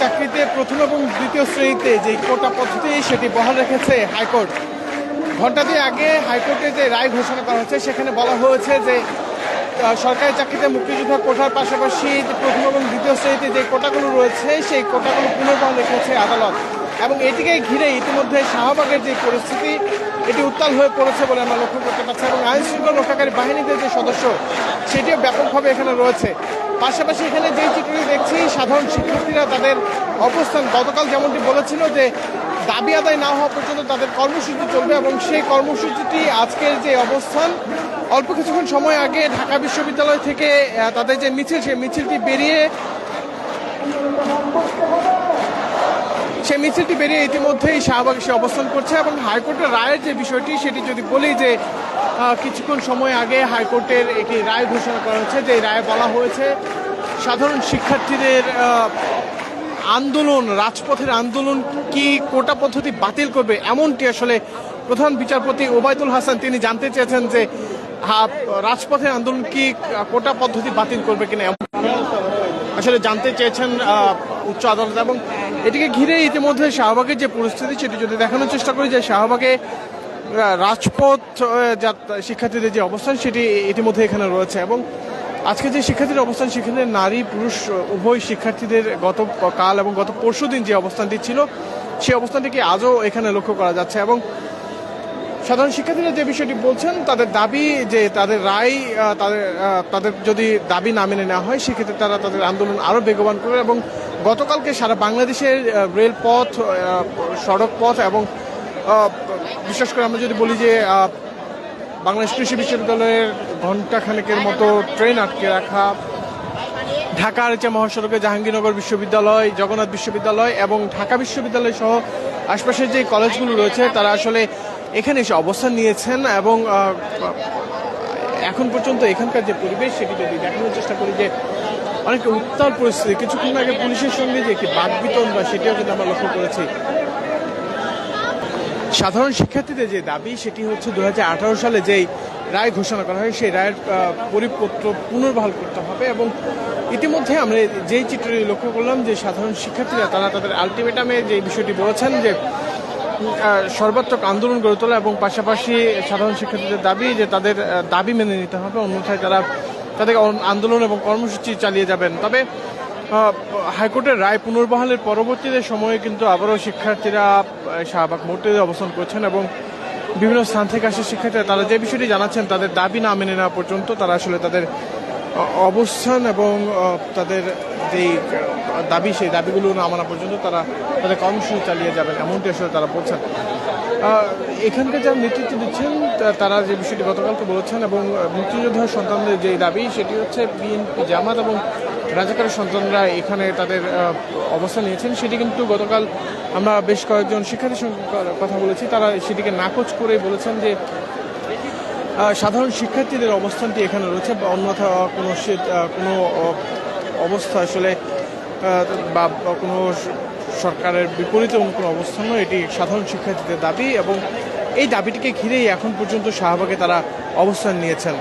চাকরিতে প্রথম এবং দ্বিতীয় শ্রেণীতে যে কোটা পদ্ধতি সেটি বহাল রেখেছে হাইকোর্ট। ঘণ্টা দুই আগে হাইকোর্টে যে রায় ঘোষণা করা হয়েছে সেখানে বলা হয়েছে যে সরকারি চাকরিতে মুক্তিযোদ্ধা কোটার পাশাপাশি প্রথম এবং দ্বিতীয় শ্রেণীতে যে কোটাগুলো রয়েছে সেই কোটাগুলো পুনর্বহাল রেখেছে আদালত, এবং এটিকে ঘিরে ইতিমধ্যে শাহবাগের যে পরিস্থিতি এটি উত্তাল হয়ে পড়েছে বলে আমরা লক্ষ্য করতে পারছি, এবং আইন শৃঙ্খলা রক্ষাকারী বাহিনীদের যে সদস্য সেটিও ব্যাপকভাবে এখানে রয়েছে। পাশাপাশি এখানে যে চিত্রটি দেখছি, সাধারণ শিক্ষার্থীরা তাদের অবস্থান গতকাল যেমনটি বলেছিল যে দাবি আদায় না হওয়া পর্যন্ত তাদের কর্মসূচি চলবে, এবং সেই কর্মসূচিটি আজকের যে অবস্থান অল্প কিছুক্ষণ সময় আগে ঢাকা বিশ্ববিদ্যালয় থেকে তাদের যে মিছিল সেই মিছিলটি বেরিয়ে ইতিমধ্যেই শাহবাগে সে অবস্থান করছে। এবং হাইকোর্টের রায়ের যে বিষয়টি সেটি যদি বলি যে কিছুক্ষণ সময় আগে হাইকোর্টের একটি রায় ঘোষণা করা হয়েছে, যে রায়ে বলা হয়েছে সাধারণ শিক্ষার্থীদের আন্দোলন, রাজপথের আন্দোলন কি কোটা পদ্ধতি বাতিল করবে, এমনটি আসলে প্রধান বিচারপতি ওবায়দুল হাসান তিনি জানতে চেয়েছেন যে রাজপথের আন্দোলন কি কোটা পদ্ধতি বাতিল করবে কিনা, আসলে জানতে চেয়েছেন উচ্চ আদালত। এবং এটিকে ঘিরে ইতিমধ্যে শাহবাগের যে পরিস্থিতি সেটি যদি দেখানোর চেষ্টা করি, যে শাহবাগে রাজপথ শিক্ষার্থীদের যে অবস্থান সেটি ইতিমধ্যে এখানে রয়েছে, এবং আজকে যে শিক্ষার্থীদের অবস্থান সেখানে নারী পুরুষ উভয় শিক্ষার্থীদের গতকাল এবং গত পরশুদিন যে অবস্থানটি ছিল সেই অবস্থানটিকে আজও এখানে লক্ষ্য করা যাচ্ছে। এবং সাধারণ শিক্ষার্থীরা যে বিষয়টি বলছেন, তাদের দাবি যে তাদের রায় তাদের যদি দাবি না মেনে নেওয়া হয় সেক্ষেত্রে তারা তাদের আন্দোলন আরও বেগবান করবে। এবং গতকালকে সারা বাংলাদেশের রেলপথ, সড়ক পথ এবং বিশেষ করে আমরা যদি বলি যে বাংলাদেশ কৃষি বিশ্ববিদ্যালয়ের ঘণ্টাখানেকের মতো ট্রেন আটকে রাখা, ঢাকার যে মহাসড়কে জাহাঙ্গীরনগর বিশ্ববিদ্যালয়, জগন্নাথ বিশ্ববিদ্যালয় এবং ঢাকা বিশ্ববিদ্যালয় সহ আশপাশের যে কলেজগুলো রয়েছে তারা আসলে এখানে এসে অবস্থান নিয়েছেন। এবং এখন পর্যন্ত এখানকার যে পরিবেশ সেটি যদি দেখানোর চেষ্টা করি, যে অনেকটা উত্তাল পরিস্থিতি। কিছুক্ষণ আগে পুলিশের সঙ্গে যে একটি বাকবিতন বা সেটিও কিন্তু আমরা লক্ষ্য করেছি। সাধারণ শিক্ষার্থীদের যে দাবি সেটি হচ্ছে 2018 সালে যেই রায় ঘোষণা করা হয় সেই রায়ের পরিপত্র পুনর্বহাল করতে হবে। এবং ইতিমধ্যে আমরা যেই চিত্রটি লক্ষ্য করলাম যে সাধারণ শিক্ষার্থীরা তারা তাদের আলটিমেটামে যে বিষয়টি বলেছেন যে সর্বাত্মক আন্দোলন গড়ে তোলা, এবং পাশাপাশি সাধারণ শিক্ষার্থীদের দাবি যে তাদের দাবি মেনে নিতে হবে, অন্যথায় তারা তাদের আন্দোলন এবং কর্মসূচি চালিয়ে যাবেন। তবে হাইকোর্টের রায় পুনর্বহালের পরবর্তীতে সময়ে কিন্তু আবারও শিক্ষার্থীরা শাহবাগ মোড়ে অবস্থান করছেন, এবং বিভিন্ন স্থান থেকে আসা শিক্ষার্থীরা তারা যে বিষয়টি জানাচ্ছেন তাদের দাবি না মেনে নেওয়া পর্যন্ত তারা আসলে তাদের অবস্থান এবং তাদের যেই দাবি সেই দাবিগুলো না মানা পর্যন্ত তারা তাদের কর্মসূচি চালিয়ে যাবেন, এমনটি আসলে তারা বলছেন। এখানকার যারা নেতৃত্ব দিচ্ছেন তারা যে বিষয়টি গতকালকে বলেছেন, এবং মুক্তিযোদ্ধার সন্তানদের যে দাবি সেটি হচ্ছে বিএনপি, জামাত এবং রাজাকারের সন্তানরা এখানে তাদের অবস্থান নিয়েছেন, সেটি কিন্তু গতকাল আমরা বেশ কয়েকজন শিক্ষার্থীর সঙ্গে কথা বলেছি, তারা সেটিকে নাকচ করে বলেছেন যে সাধারণ শিক্ষার্থীদের অবস্থানটি এখানে রয়েছে, অন্যথা কোনো অবস্থা আসলে বা কোনো সরকারের বিপরীতে অন্য কোনো অবস্থান নয়, এটি সাধারণ শিক্ষার্থীদের দাবি, এবং এই দাবিটিকে ঘিরেই এখন পর্যন্ত শাহবাগে তারা অবস্থান নিয়েছেন।